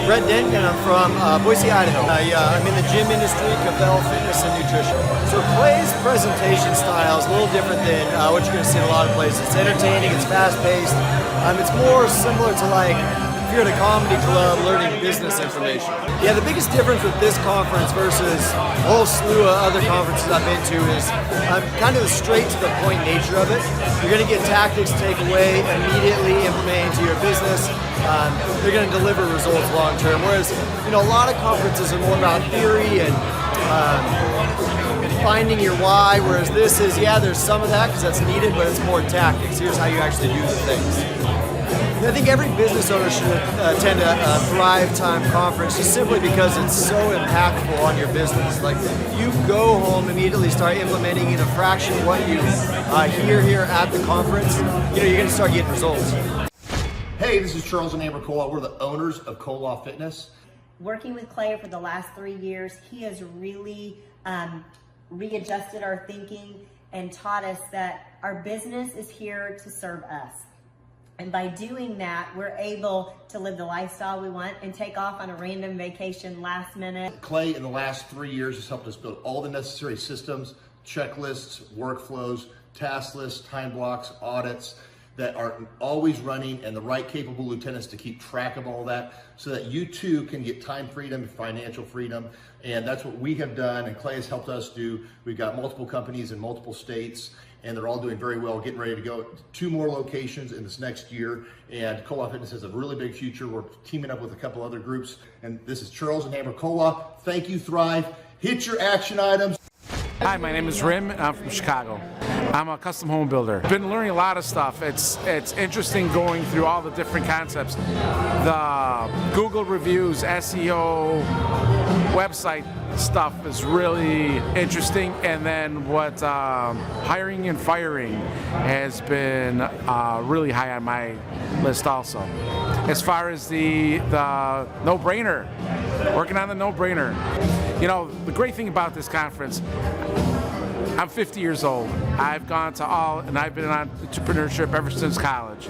Brett Dent, and I'm from Boise, Idaho. I'm in the gym industry, Tebow fitness and nutrition. So Clay's presentation style is a little different than what you're going to see in a lot of places. It's entertaining, it's fast-paced. It's more similar to like if you're at a comedy club learning business information. Yeah, the biggest difference with this conference versus a whole slew of other conferences I've been to is kind of the straight to the point nature of it. You're going to get tactics to take away, immediately implement into your business. They're going to deliver results long term. Whereas, a lot of conferences are more about theory and finding your why. Whereas this is, there's some of that because that's needed, but it's more tactics. Here's how you actually do the things. I think every business owner should attend a Thrivetime conference just simply because it's so impactful on your business. Like, you go home, immediately start implementing in a fraction of what you hear here at the conference, you're going to start getting results. Hey, this is Charles and Amber Kola. We're the owners of Kola Fitness. Working with Clay for the last 3 years, he has really readjusted our thinking and taught us that our business is here to serve us. And by doing that, we're able to live the lifestyle we want and take off on a random vacation last minute. Clay, in the last 3 years, has helped us build all the necessary systems, checklists, workflows, task lists, time blocks, audits that are always running, and the right capable lieutenants to keep track of all that so that you too can get time freedom and financial freedom. And that's what we have done, and Clay has helped us do. We've got multiple companies in multiple states, and they're all doing very well, getting ready to go 2 more locations in this next year. And Kola Fitness has a really big future. We're teaming up with a couple other groups. And this is Charles and Amber Kola. Thank you, Thrive. Hit your action items. Hi, my name is Rim, and I'm from Chicago. I'm a custom home builder. Been learning a lot of stuff. It's interesting going through all the different concepts. The Google reviews, SEO, website stuff is really interesting, and then what hiring and firing has been really high on my list also. As far as the no-brainer, working on the no-brainer. The great thing about this conference, I'm 50 years old. I've gone to and I've been in entrepreneurship ever since college.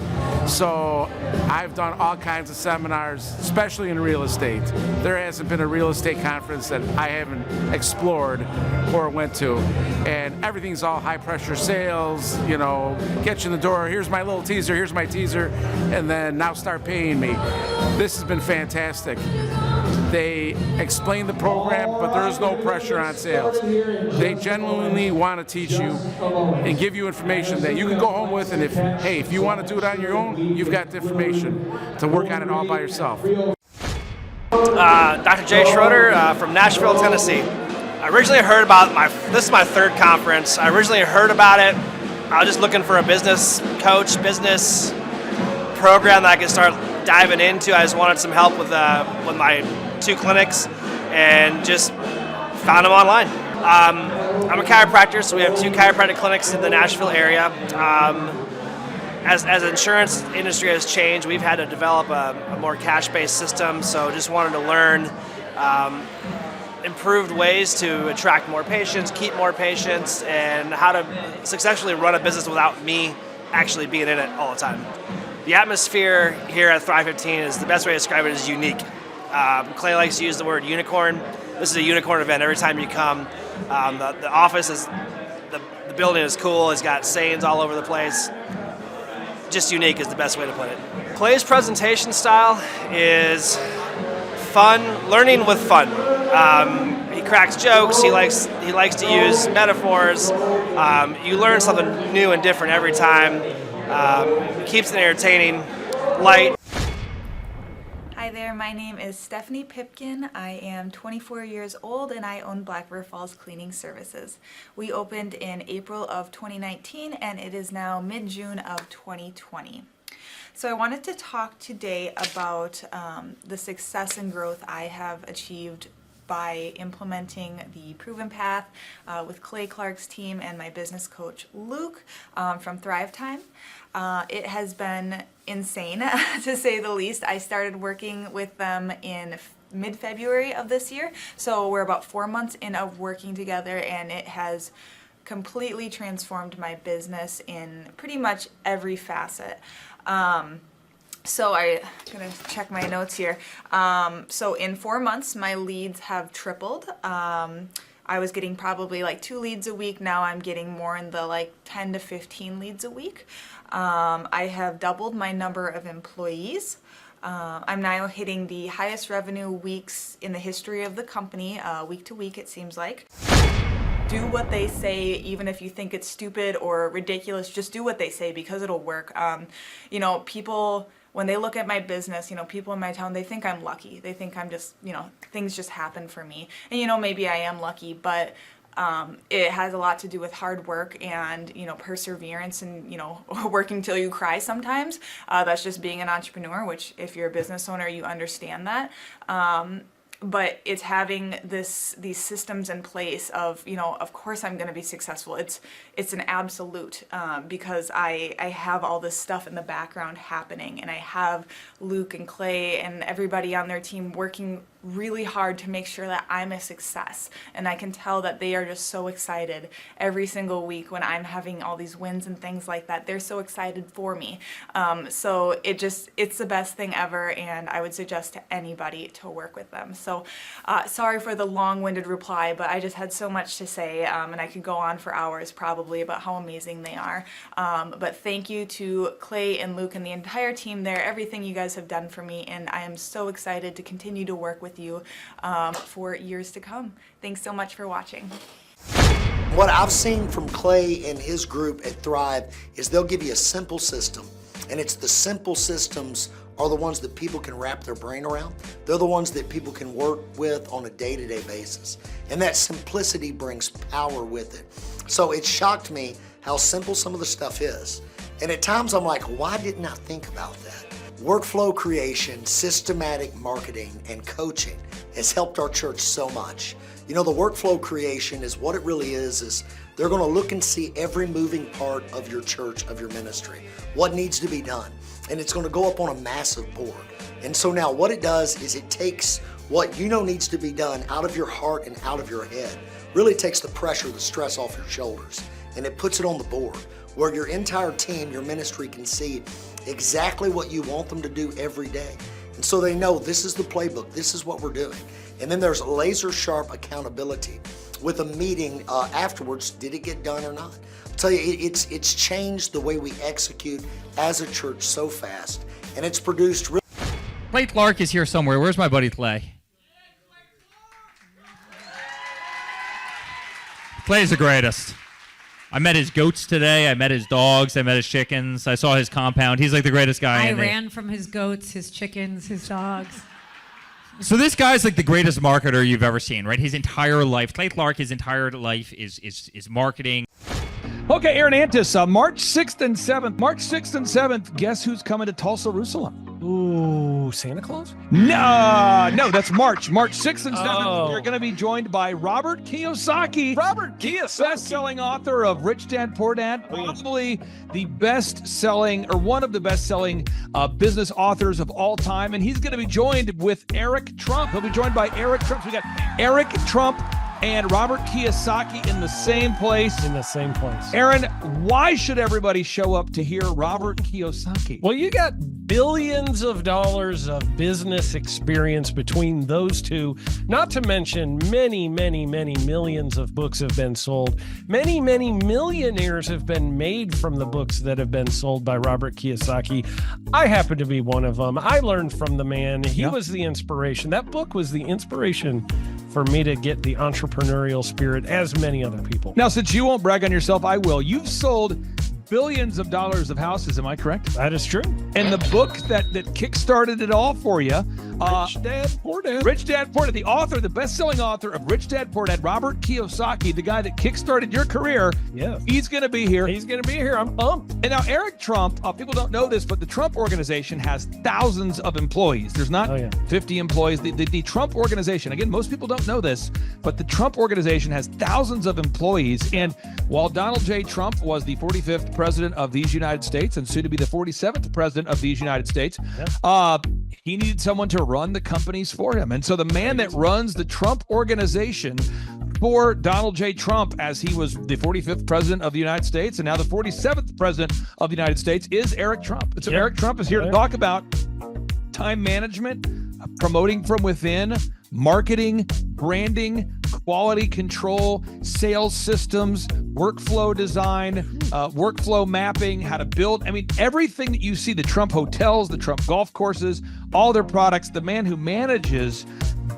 So I've done all kinds of seminars, especially in real estate. There hasn't been a real estate conference that I haven't explored or went to. And everything's all high pressure sales, get you in the door, here's my little teaser, here's my teaser, and then now start paying me. This has been fantastic. They explain the program, but there is no pressure on sales. They genuinely want to teach you and give you information that you can go home with, and if you want to do it on your own, you've got the information to work on it all by yourself. Dr. Jay Schroeder from Nashville, Tennessee. I originally heard about this is my 3rd conference. I originally heard about it. I was just looking for a business coach, business program that I could start diving into. I just wanted some help with my 2 clinics, and just found them online. I'm a chiropractor, so we have 2 chiropractic clinics in the Nashville area. As the insurance industry has changed, we've had to develop a more cash-based system, so just wanted to learn improved ways to attract more patients, keep more patients, and how to successfully run a business without me actually being in it all the time. The atmosphere here at Thrive 15 is the best way to describe it is unique. Clay likes to use the word unicorn. This is a unicorn event every time you come. The office is, the building is cool. It's got sayings all over the place. Just unique is the best way to put it. Clay's presentation style is fun, learning with fun. He cracks jokes. He likes to use metaphors. You learn something new and different every time. Keeps it entertaining, light. Hi there, my name is Stephanie Pipkin. I am 24 years old and I own Black River Falls Cleaning Services. We opened in April of 2019 and it is now mid-June of 2020. So I wanted to talk today about the success and growth I have achieved by implementing the Proven Path with Clay Clark's team and my business coach Luke from Thrivetime. It has been insane to say the least. I started working with them in mid-February of this year, so we're about 4 months in of working together, and it has completely transformed my business in pretty much every facet. So I'm gonna check my notes here. So in 4 months, my leads have tripled. I was getting probably like 2 leads a week. Now I'm getting more in the like 10 to 15 leads a week. I have doubled my number of employees. I'm now hitting the highest revenue weeks in the history of the company, week to week it seems like. Do what they say, even if you think it's stupid or ridiculous, just do what they say because it'll work. You know, people, when they look at my business, you know, people in my town, they think I'm lucky. They think I'm just, you know, things just happen for me. And, you know, maybe I am lucky, but it has a lot to do with hard work and, you know, perseverance and, you know, working till you cry sometimes. That's just being an entrepreneur, which if you're a business owner, you understand that. But it's having these systems in place of, you know, of course I'm going to be successful. It's an absolute because I have all this stuff in the background happening, and I have Luke and Clay and everybody on their team working really hard to make sure that I'm a success. And I can tell that they are just so excited every single week when I'm having all these wins and things like that. They're so excited for me. So it's the best thing ever, and I would suggest to anybody to work with them. So sorry for the long-winded reply, but I just had so much to say, and I could go on for hours probably about how amazing they are. But thank you to Clay and Luke and the entire team there, everything you guys have done for me, and I am so excited to continue to work with you for years to come. Thanks so much for watching. What I've seen from Clay and his group at Thrive is they'll give you a simple system, and it's the simple systems are the ones that people can wrap their brain around. They're the ones that people can work with on a day-to-day basis. And that simplicity brings power with it. So it shocked me how simple some of the stuff is. And at times I'm like, why didn't I think about that? Workflow creation, systematic marketing, and coaching has helped our church so much. You know, the workflow creation is what it really is they're gonna look and see every moving part of your church, of your ministry, what needs to be done. And it's gonna go up on a massive board. And so now what it does is it takes what you know needs to be done out of your heart and out of your head, really takes the pressure, the stress off your shoulders, and it puts it on the board where your entire team, your ministry can see exactly what you want them to do every day. And so they know this is the playbook, this is what we're doing. And then there's laser sharp accountability with a meeting afterwards, did it get done or not? I'll tell you, it's changed the way we execute as a church so fast, and it's produced really. Clay Clark is here somewhere. Where's my buddy Clay? Clay's the greatest. I met his goats today. I met his dogs. I met his chickens. I saw his compound. He's like the greatest guy. I ran from his goats, his chickens, his dogs. So this guy's like the greatest marketer you've ever seen, right? His entire life, Clay Clark, his entire life is marketing. Okay, Aaron Antis, March 6th and 7th. March 6th and 7th, guess who's coming to Tulsa, Jerusalem? Ooh, Santa Claus? No, that's March 6th and 7th. Oh. We're going to be joined by Robert Kiyosaki. Robert Kiyosaki. Best-selling author of Rich Dad, Poor Dad. Probably the best-selling, or one of the best-selling business authors of all time. And he's going to be joined with Eric Trump. He'll be joined by Eric Trump. So we got Eric Trump and Robert Kiyosaki in the same place. In the same place. Aaron, why should everybody show up to hear Robert Kiyosaki? Well, you got billions of dollars of business experience between those two, not to mention many, many, many millions of books have been sold. Many, many millionaires have been made from the books that have been sold by Robert Kiyosaki. I happen to be one of them. I learned from the man. He was the inspiration. That book was the inspiration for me to get the entrepreneurial spirit, as many other people. Now, since you won't brag on yourself, I will. You've sold billions of dollars of houses, am I correct? That is true. And the book that kickstarted it all for you, Rich Dad, Poor Dad. Rich Dad, Poor Dad, the author, the best-selling author of Rich Dad, Poor Dad, Robert Kiyosaki, the guy that kickstarted your career. Yeah. He's going to be here. He's going to be here. I'm pumped. And now Eric Trump, people don't know this, but the Trump organization has thousands of employees. There's not 50 employees. The Trump organization, again, most people don't know this, but the Trump organization has thousands of employees. And while Donald J. Trump was the 45th president of these United States and soon to be the 47th president of these United States, he needed someone to run the companies for him. And so the man that runs the Trump organization before Donald J. Trump, as he was the 45th president of the United States and now the 47th president of the United States, is Eric Trump. And so Eric Trump is here to talk about time management, promoting from within, marketing, branding, quality control, sales systems, workflow design, workflow mapping, how to build. I mean, everything that you see, the Trump hotels, the Trump golf courses, all their products, the man who manages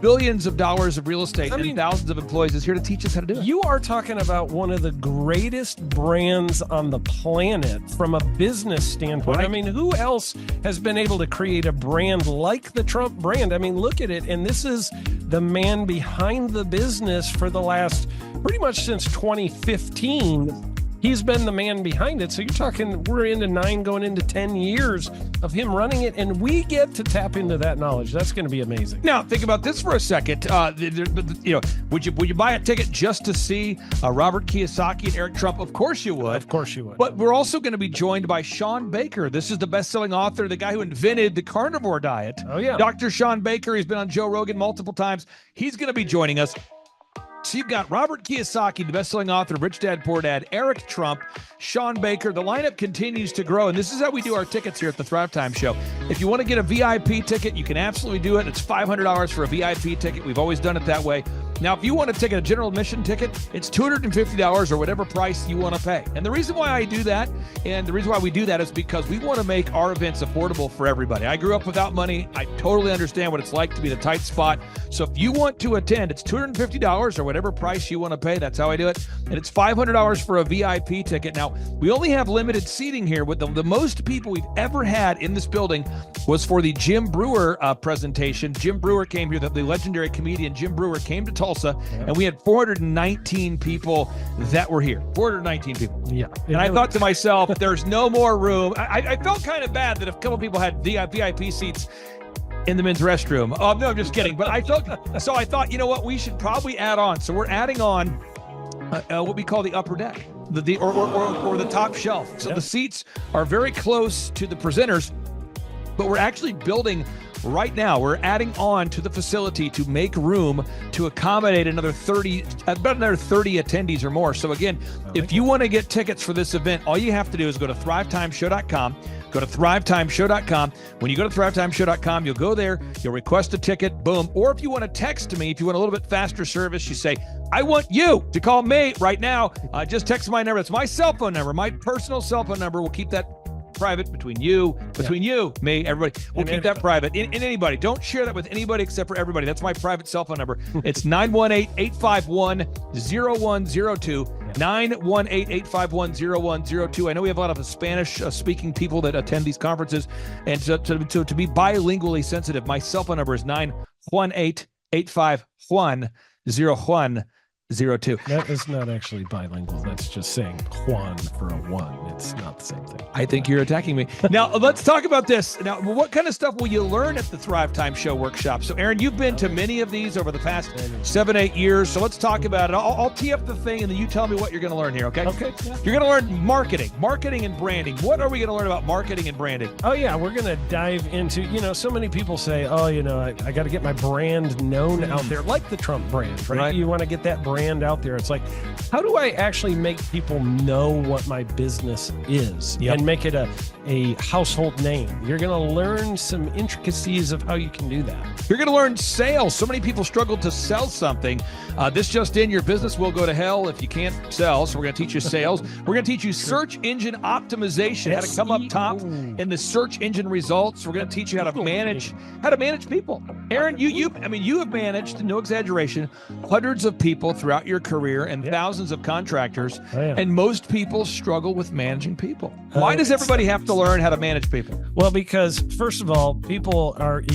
billions of dollars of real estate and thousands of employees is here to teach us how to do it. You are talking about one of the greatest brands on the planet from a business standpoint. Right. I mean, who else has been able to create a brand like the Trump brand? I mean, look at it. And this is the man behind the business for the last pretty much since 2015. He's been the man behind it. So you're talking, we're into 9 going into 10 years of him running it, and we get to tap into that knowledge. That's going to be amazing. Now, think about this for a second. Would you buy a ticket just to see Robert Kiyosaki and Eric Trump? Of course you would. Of course you would. But we're also going to be joined by Sean Baker. This is the best-selling author, the guy who invented the carnivore diet. Oh, yeah. Dr. Sean Baker. He's been on Joe Rogan multiple times. He's going to be joining us. So you've got Robert Kiyosaki, the best-selling author of Rich Dad, Poor Dad, Eric Trump, Sean Baker. The lineup continues to grow, and this is how we do our tickets here at the Thrivetime Show. If you want to get a VIP ticket, you can absolutely do it. It's $500 for a VIP ticket. We've always done it that way. Now, if you want to take a general admission ticket, it's $250 or whatever price you want to pay. And the reason why I do that, and the reason why we do that is because we want to make our events affordable for everybody. I grew up without money. I totally understand what it's like to be in a tight spot. So if you want to attend, it's $250 or whatever price you want to pay. That's how I do it. And it's $500 for a VIP ticket. Now, we only have limited seating here. With the most people we've ever had in this building was for the Jim Brewer presentation. Jim Brewer came here, the legendary comedian Jim Brewer came to Tulsa, and we had 419 people that were here. 419 people. Yeah. And I thought to myself, there's no more room. I felt kind of bad that a couple people had VIP seats in the men's restroom. Oh, no, I'm just kidding. But I thought, you know what? We should probably add on. So we're adding on what we call the upper deck, or the top shelf. So the seats are very close to the presenters, but we're actually building right now. We're adding on to the facility to make room to accommodate about another 30 attendees or more. So again, if you want to get tickets for this event, all you have to do is go to thrivetimeshow.com. Go to thrivetimeshow.com. When you go to thrivetimeshow.com, you'll go there, you'll request a ticket, boom. Or if you want to text me, if you want a little bit faster service, you say, I want you to call me right now. Just text my number. It's my cell phone number, my personal cell phone number. We'll keep that private between you, me, everybody. We'll keep that private. And anybody, don't share that with anybody except for everybody. That's my private cell phone number. It's 918-851-0102. 918-851-0102. I know we have a lot of Spanish-speaking people that attend these conferences, and so to be bilingually sensitive, my cell phone number is 918-851-0102. That is not actually bilingual. That's just saying Juan for a one. It's not the same thing. I think you're attacking me. Now, let's talk about this. Now, what kind of stuff will you learn at the Thrivetime Show workshop? So, Aaron, you've been to many of these over the past 7-8 years. So let's talk about it. I'll tee up the thing, and then you tell me what you're going to learn here, okay? Okay. Yeah. You're going to learn marketing and branding. What are we going to learn about marketing and branding? Oh, yeah. We're going to dive into, so many people say, I got to get my brand known out there, like the Trump brand, right? You want to get that brand out there. It's like, how do I actually make people know what my business is and make it a household name? You're going to learn some intricacies of how you can do that. You're going to learn sales. So many people struggle to sell something. This just in, your business will go to hell if you can't sell. So we're going to teach you sales. We're going to teach you search engine optimization, how to come up top in the search engine results. We're going to teach you how to manage people. Aaron, you have managed, no exaggeration, hundreds of people throughout your career and thousands of contractors. And most people struggle with managing people. Why does everybody have to learn how to manage people? Well, because first of all, you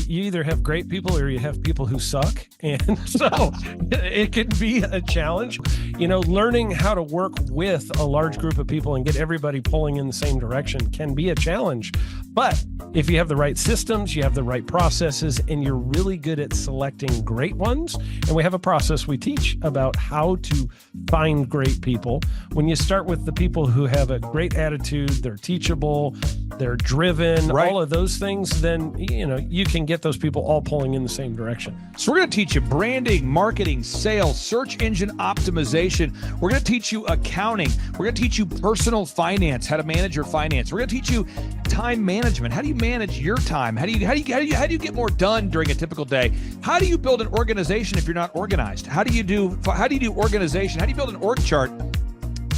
either have great people or you have people who suck. And so it can be a challenge, learning how to work with a large group of people and get everybody pulling in the same direction can be a challenge. But if you have the right systems, you have the right processes, and you're really good at selecting great ones, and we have a process we teach about how to find great people. When you start with the people who have a great attitude, they're teachable, they're driven, all of those things, then, you can get those people all pulling in the same direction. So we're going to teach you branding, marketing, sales, search engine optimization. We're going to teach you accounting. We're going to teach you personal finance, how to manage your finance. We're going to teach you time management. How do you manage your time? How do you get more done during a typical day? How do you build an organization if you're not organized? How do you do organization? How do you build an org chart?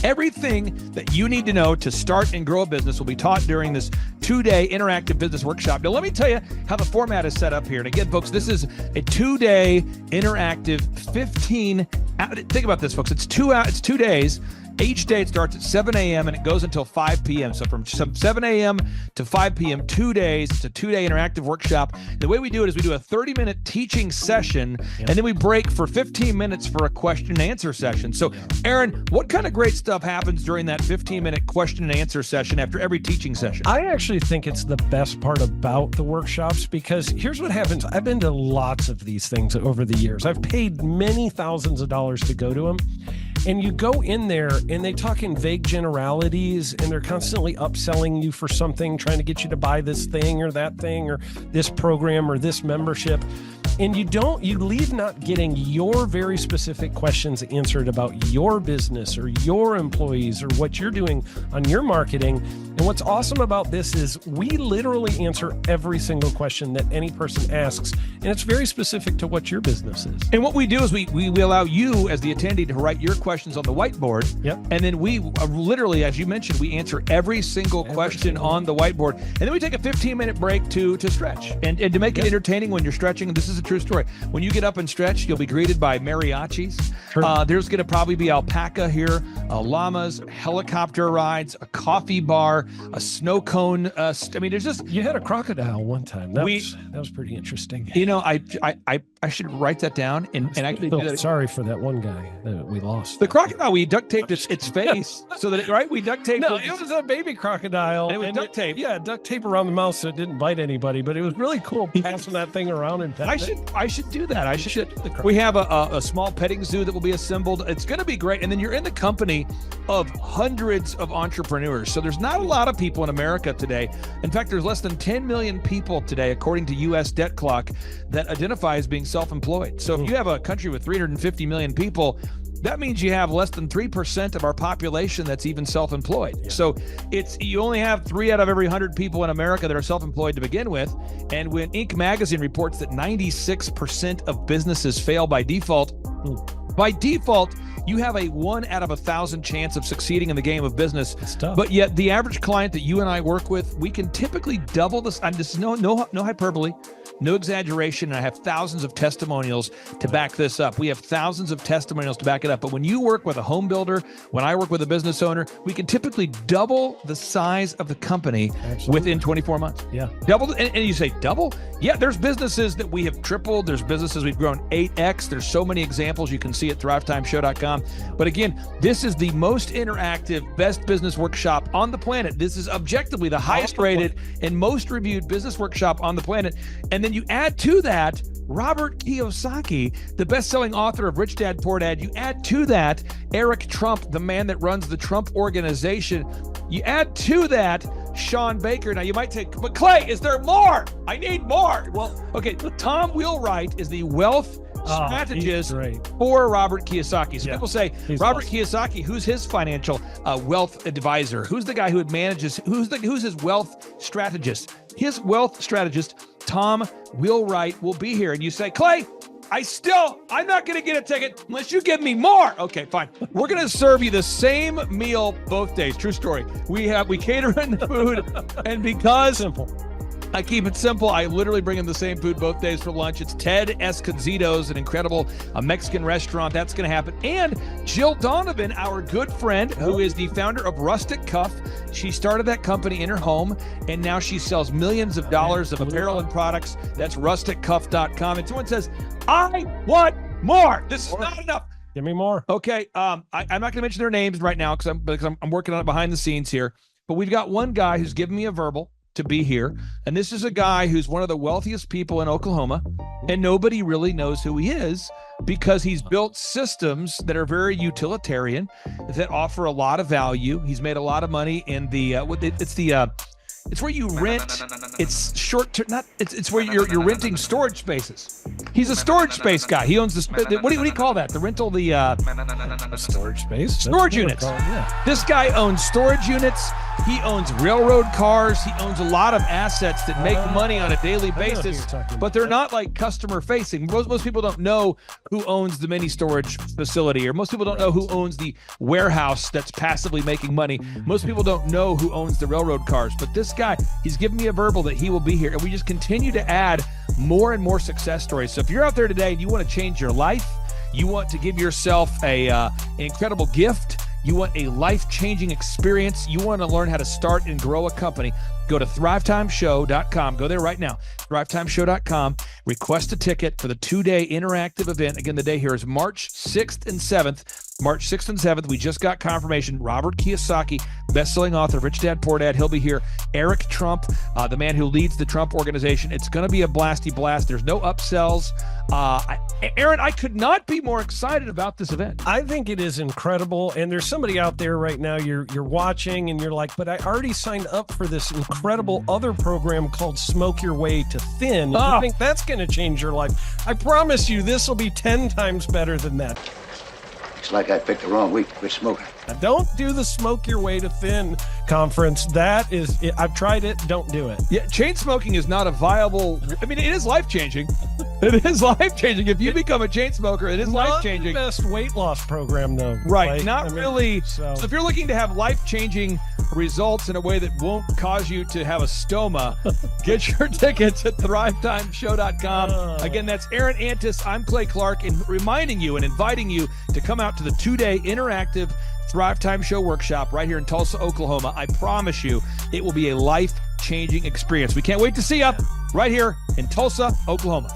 Everything that you need to know to start and grow a business will be taught during this 2-day interactive business workshop. Now, let me tell you how the format is set up here. And again, folks, this is a 2-day interactive 15. Think about this, folks. It's 2 days. Each day it starts at 7 a.m. and it goes until 5 p.m. So from 7 a.m. to 5 p.m., 2 days. It's a 2-day interactive workshop. The way we do it is we do a 30-minute teaching session, and then we break for 15 minutes for a question and answer session. So, Aaron, what kind of great stuff happens during that 15-minute question and answer session after every teaching session? I actually think it's the best part about the workshops, because here's what happens. I've been to lots of these things over the years. I've paid many thousands of dollars to go to them. And you go in there and they talk in vague generalities, and they're constantly upselling you for something, trying to get you to buy this thing or that thing or this program or this membership. And you leave not getting your very specific questions answered about your business or your employees or what you're doing on your marketing. And what's awesome about this is we literally answer every single question that any person asks, and it's very specific to what your business is. And what we do is we allow you as the attendee to write your questions on the whiteboard. Yep. And then we literally, as you mentioned, we answer every single question on the whiteboard. And then we take a 15-minute break to stretch and to make it entertaining when you're stretching. And this is a true story. When you get up and stretch, you'll be greeted by mariachis. Sure. There's going to probably be alpaca here, llamas, helicopter rides, a coffee bar, a snow cone. There's just... You had a crocodile one time. That was pretty interesting. I should write that down and actually do that. Sorry for that one guy that we lost. The crocodile, we duct taped its face so that we duct taped. No, it was a baby crocodile. And it was duct tape. Yeah, duct tape around the mouth so it didn't bite anybody. But it was really cool passing that thing around and petting I should do that. We have a small petting zoo that will be assembled. It's going to be great. And then you're in the company of hundreds of entrepreneurs. So there's not a lot of people in America today. In fact, there's less than 10 million people today, according to U.S. Debt Clock, that identify as being self-employed. So if you have a country with 350 million people, that means you have less than 3% of our population that's even self-employed. Yeah. So you only have 3 out of every 100 people in America that are self-employed to begin with. And when Inc. magazine reports that 96% of businesses fail by default, you have a 1 out of 1,000 chance of succeeding in the game of business. It's tough. But yet the average client that you and I work with, we can typically double this. This is no hyperbole, no exaggeration. And I have thousands of testimonials to back this up. We have thousands of testimonials to back it up. But when you work with a home builder, when I work with a business owner, we can typically double the size of the company within 24 months. Yeah. Double. And you say double? Yeah, there's businesses that we have tripled. There's businesses we've grown 8x. There's so many examples you can see at thrivetimeshow.com. But again, this is the most interactive, best business workshop on the planet. This is objectively the highest rated and most reviewed business workshop on the planet. And then you add to that Robert Kiyosaki, the best-selling author of Rich Dad, Poor Dad. You add to that Eric Trump, the man that runs the Trump Organization. You add to that Sean Baker. Now you might take, but Clay, is there more? I need more. Well, okay, Tom Wheelwright is the wealth strategist for Robert Kiyosaki. So people say, Robert Kiyosaki, who's his financial wealth advisor? Who's the guy who manages, who's his wealth strategist? His wealth strategist, Tom Wheelwright, will be here. And you say, Clay, I'm not going to get a ticket unless you give me more. Okay, fine. We're going to serve you the same meal both days. True story. We cater in the food, and because I keep it simple, I literally bring in the same food both days for lunch. It's Ted Escondido's, an incredible Mexican restaurant. That's going to happen. And Jill Donovan, our good friend, who is the founder of Rustic Cuff. She started that company in her home, and now she sells millions of dollars of apparel and products. That's rusticcuff.com. And someone says, I want more. This is not enough. Give me more. Okay. I'm not going to mention their names right now because I'm working on it behind the scenes here. But we've got one guy who's given me a verbal to be here. And this is a guy who's one of the wealthiest people in Oklahoma, and nobody really knows who he is. because he's built systems that are very utilitarian, that offer a lot of value. He's made a lot of money in it's where you rent. It's short term. It's where you're renting storage spaces. He's a storage space guy. He owns what do you call that? The rental, storage space, storage units. This guy owns storage units. He owns railroad cars. He owns a lot of assets that make money on a daily basis, but they're not like customer facing. Most people don't know who owns the mini storage facility, or most people don't know who owns the warehouse that's passively making money. Most people don't know who owns the railroad cars, but this guy, he's given me a verbal that he will be here, and we just continue to add more and more success stories. So if you're out there today and you want to change your life, you want to give yourself an incredible gift, you want a life-changing experience, you want to learn how to start and grow a company, go to thrivetimeshow.com. Go there right now, thrivetimeshow.com. Request a ticket for the 2-day interactive event. Again, the day here is March 6th and 7th. March 6th and 7th, we just got confirmation. Robert Kiyosaki, best-selling author of Rich Dad, Poor Dad, he'll be here. Eric Trump, the man who leads the Trump Organization. It's going to be a blasty blast. There's no upsells. Aaron, I could not be more excited about this event. I think it is incredible, and there's somebody out there right now, you're watching, and you're like, but I already signed up for this incredible other program called Smoke Your Way to Thin. I think that's going to change your life. I promise you, this will be 10 times better than that. Looks like I picked the wrong week to quit smoking. Now, don't do the Smoke Your Way to Thin conference. That is, I've tried it. Don't do it. Yeah, chain smoking is not a viable. I mean, it is life-changing. It is life-changing. If you become a chain smoker, it is life-changing. Not the best weight loss program, though. Right, really. So if you're looking to have life-changing results in a way that won't cause you to have a stoma, get your tickets at thrivetimeshow.com. Again, that's Aaron Antis. I'm Clay Clark, and reminding you and inviting you to come out to the 2-day interactive Thrive Time Show workshop right here in Tulsa, Oklahoma. I promise you, it will be a life-changing experience. We can't wait to see you right here in Tulsa, Oklahoma.